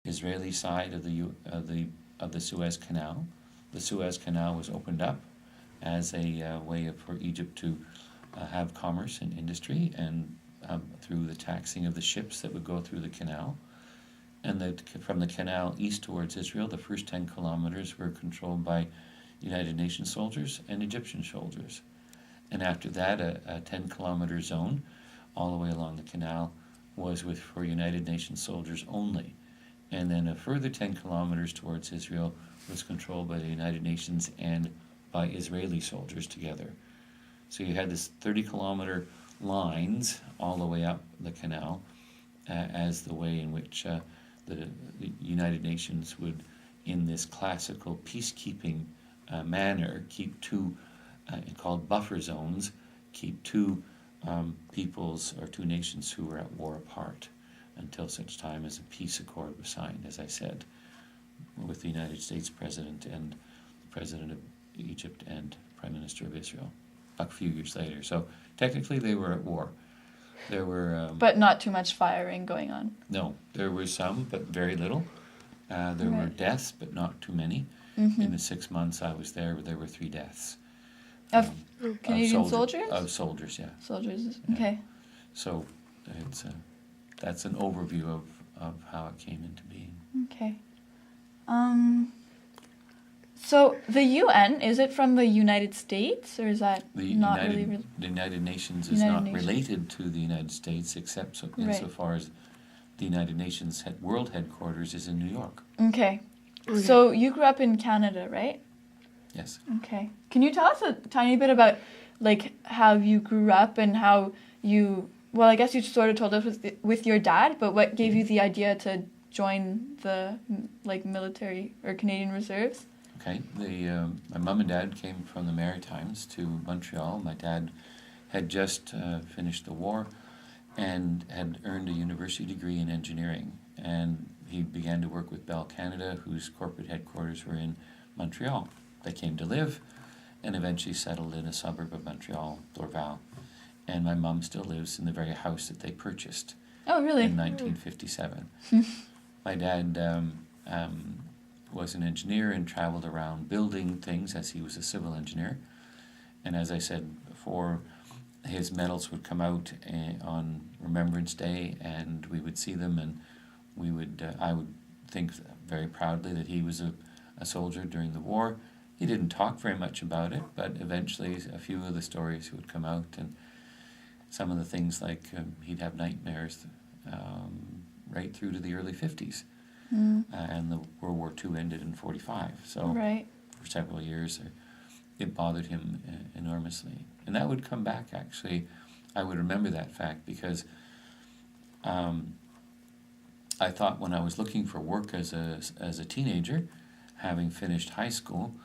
Israeli side of the Suez Canal. The Suez Canal was opened up as a way for Egypt to have commerce and industry, and through the taxing of the ships that would go through the canal. And from the canal east towards Israel, the first 10 kilometers were controlled by United Nations soldiers and Egyptian soldiers. And after that, a 10-kilometer zone all the way along the canal was for United Nations soldiers only. And then a further 10 kilometers towards Israel was controlled by the United Nations and by Israeli soldiers together. So you had this 30-kilometer lines all the way up the canal as the way in which the United Nations would, in this classical peacekeeping manner, keep two, called buffer zones, keep two peoples or two nations who were at war apart until such time as a peace accord was signed, as I said, with the United States President and the President of Egypt and Prime Minister of Israel a few years later. So technically they were at war. There were... but not too much firing going on. No, there was some, but very little. There were deaths, but not too many. Mm-hmm. In the 6 months I was there were 3 deaths. Of Canadian soldiers? Of soldiers, yeah. Soldiers, Yeah. okay. So that's an overview of how it came into being. Okay. So the UN, is it from the United States, or is that The United Nations is not related to the United States, except insofar as the United Nations world headquarters is in New York. Okay. So you grew up in Canada, right? Yes. Okay. Can you tell us a tiny bit about, like, how you grew up and how you... Well, I guess you sort of told us with your dad, but what gave you the idea to join the, like, military or Canadian Reserves? Okay. My mom and dad came from the Maritimes to Montreal. My dad had just finished the war and had earned a university degree in engineering. And he began to work with Bell Canada, whose corporate headquarters were in Montreal. They came to live and eventually settled in a suburb of Montreal, Dorval. And my mom still lives in the very house that they purchased. Oh, really? In 1957. My dad was an engineer and traveled around building things as he was a civil engineer. And as I said before, his medals would come out on Remembrance Day, and we would see them, and I would think very proudly that he was a soldier during the war. He didn't talk very much about it, but eventually a few of the stories would come out, and some of the things like he'd have nightmares right through to the early 50s. And the World War II ended in 45. So for several years it bothered him enormously. And that would come back, actually. I would remember that fact because I thought when I was looking for work as a teenager, having finished high school,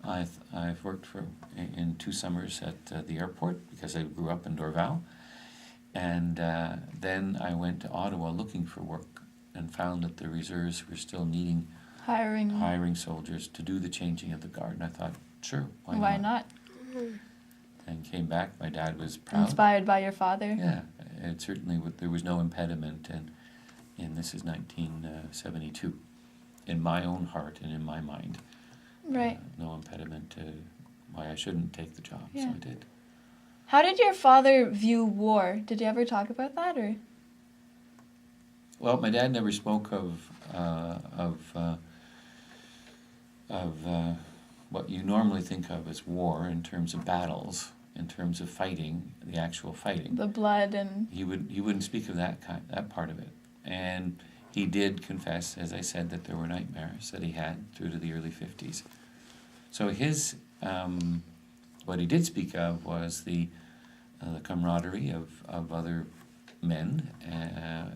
I've worked in 2 summers at the airport because I grew up in Dorval. And then I went to Ottawa looking for work and found that the reserves were still hiring soldiers to do the changing of the guard. And I thought, sure, why not? And came back. My dad was proud. Inspired by your father? Yeah, it certainly there was no impediment, and this is 1972, in my own heart and in my mind. Right. No impediment to why I shouldn't take the job, so I did. How did your father view war? Did you ever talk about that, or? Well, my dad never spoke of what you normally think of as war in terms of battles, in terms of fighting, the actual fighting. The blood and... He wouldn't speak of that part of it. And he did confess, as I said, that there were nightmares that he had through to the early 50s. So what he did speak of was the camaraderie of other men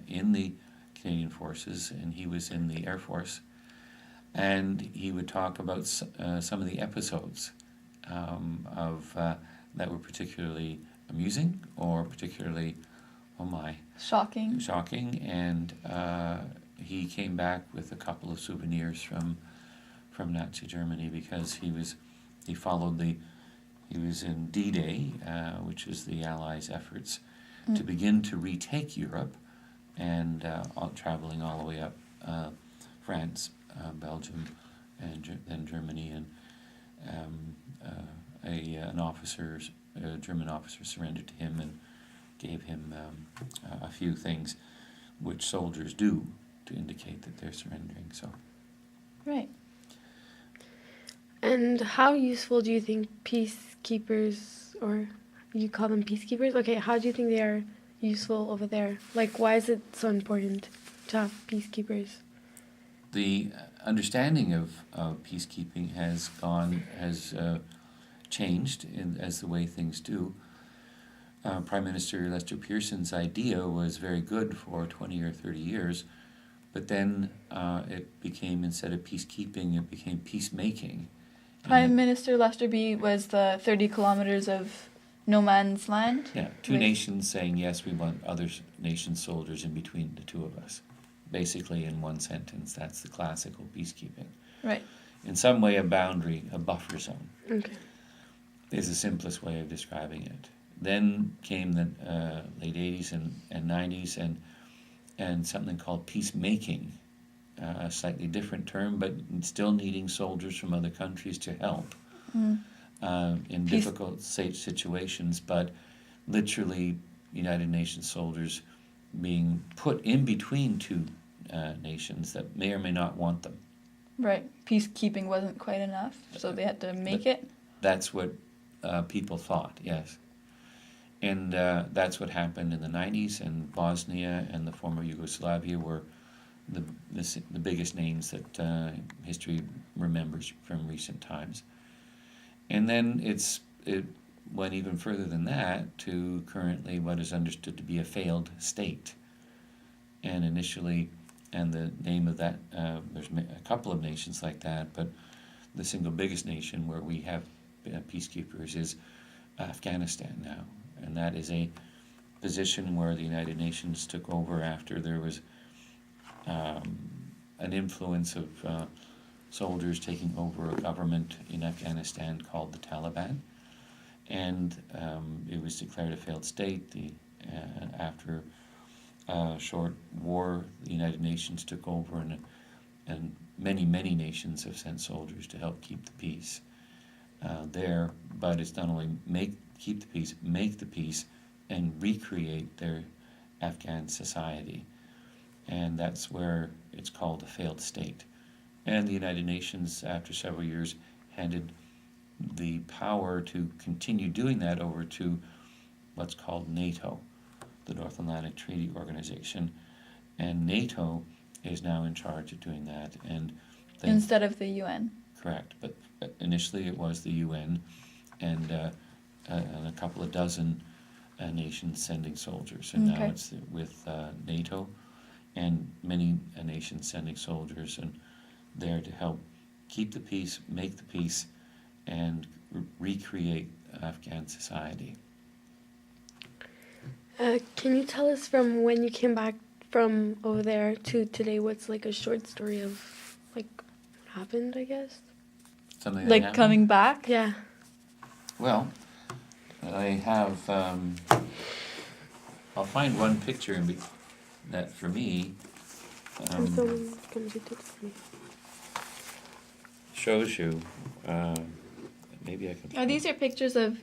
in the Canadian Forces, and he was in the Air Force. And he would talk about some of the episodes that were particularly amusing or particularly, shocking. And he came back with a couple of souvenirs from Nazi Germany because he was in D-Day, which was the Allies' efforts to begin to retake Europe, and traveling all the way up France, Belgium, and then Germany, and a German officer surrendered to him and gave him a few things which soldiers do to indicate that they're surrendering. So, Right. And how useful do you think peacekeepers, or you call them peacekeepers? Okay, how do you think they are useful over there? Like, why is it so important to have peacekeepers? the understanding of peacekeeping has changed as the way things do. Prime Minister Lester Pearson's idea was very good for 20 or 30 years, but then it became, instead of peacekeeping, it became peacemaking. Prime Minister Lester B was the 30 kilometers of no man's land. Yeah, two Right. nations saying, yes, we want other nations' soldiers in between the two of us. Basically, in one sentence, that's the classical peacekeeping. Right. In some way, a boundary, a buffer zone, Okay. is the simplest way of describing it. Then came the late 80s and 90s and something called peacemaking, a slightly different term, but still needing soldiers from other countries to help in difficult situations, but literally United Nations soldiers being put in between two nations that may or may not want them. Right. Peacekeeping wasn't quite enough, so they had to make it. That's what people thought, yes. And that's what happened in the 90s, and Bosnia and the former Yugoslavia were the biggest names that history remembers from recent times. And then it went even further than that to currently what is understood to be a failed state. And initially, and the name of that, there's a couple of nations like that, but the single biggest nation where we have peacekeepers is Afghanistan now. And that is a position where the United Nations took over after there was an influence of soldiers taking over a government in Afghanistan called the Taliban. And it was declared a failed state. After a short war, the United Nations took over, and many, many nations have sent soldiers to help keep the peace there. But it's not only keep the peace, make the peace, and recreate their Afghan society. And that's where it's called a failed state. And the United Nations, after several years, handed the power to continue doing that over to what's called NATO, the North Atlantic Treaty Organization. And NATO is now in charge of doing that. And Instead of the UN. Correct. But initially it was the UN and a couple of dozen nations sending soldiers. And now it's with NATO and many nations sending soldiers and there to help keep the peace, make the peace, and recreate Afghan society. Can you tell us from when you came back from over there to today, what's like a short story of like what happened, I guess? Something that Like happened? coming back? Yeah. Well, I have, I'll find one picture that for me Someone comes to text me. shows you, maybe I can. Are these your pictures of